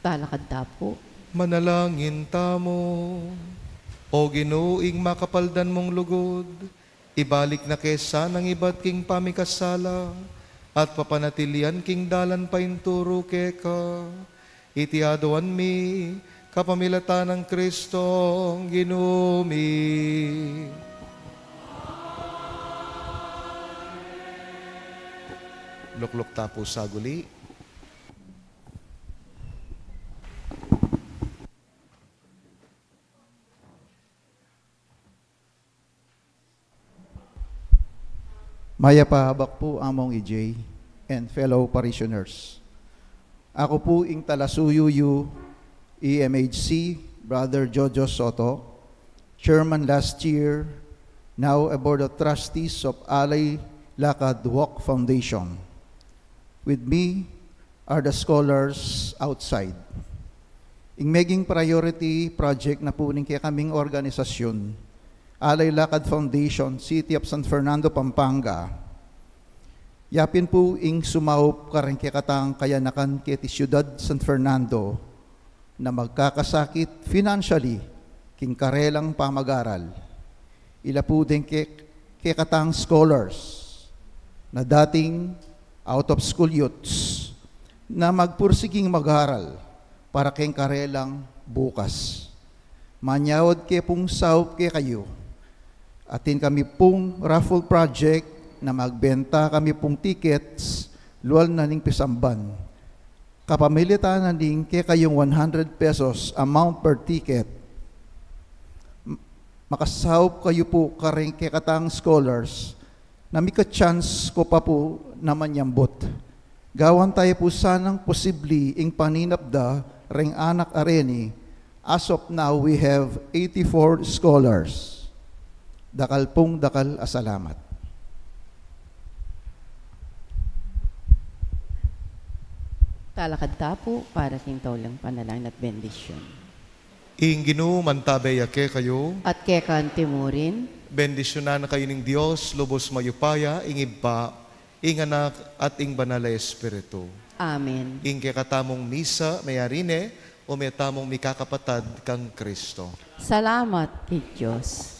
Talakad tapo. Manalangin tamo. O Ginoo, ing makapaldan mong lugod, ibalik na kesa ng iba't king pamikasala, at papanatilian king dalan painturo keka. Itiaduan mi, kapamilatan ng Kristong Ginoo mi. Lukluk tapo sa guli. Maya pahabak po among EJ and fellow parishioners. Ako po ing talasuyuyu EMHC, Brother Jojo Soto, Chairman last year, now a Board of Trustees of Alay Lakad Walk Foundation. With me are the scholars outside. Ing maging priority project na po ning kaya kaming organisasyon, Alay Lakad Foundation, City of San Fernando, Pampanga. Yapin po ing sumaup kareng katang kayanakan kiti Siyudad San Fernando na magkakasakit financially king karelang pamag-aral. Ila po din katang scholars na dating out of school youths na magpursiging mag-aral para king karelang bukas. Manyawad ke pong saup ke kayo. Atin kami pong raffle project na magbenta kami pong tickets luwal na ning pisamban. Kapamilitan na ning ke kayong 100 pesos amount per ticket. Makasahop kayo po karing ke katang scholars na may ka-chance ko pa po naman yambot. Gawan tayo po sanang posibli ing paninapda ring anak areni. As of now, we have 84 scholars. Dakal pong dakal asalamat. Talakad tapo para king taulang panalangin at bendisyon. Ing Ginoo, mantabay ake kayo. At kekan timurin, Bendisyonan na kayo ng Diyos, lubos mayupaya, ing iba, ing anak at ing banal na Espiritu. Amen. Ing kekatamong misa, mayarine, o may tamong mikakapatad kang Kristo. Salamat kay Diyos.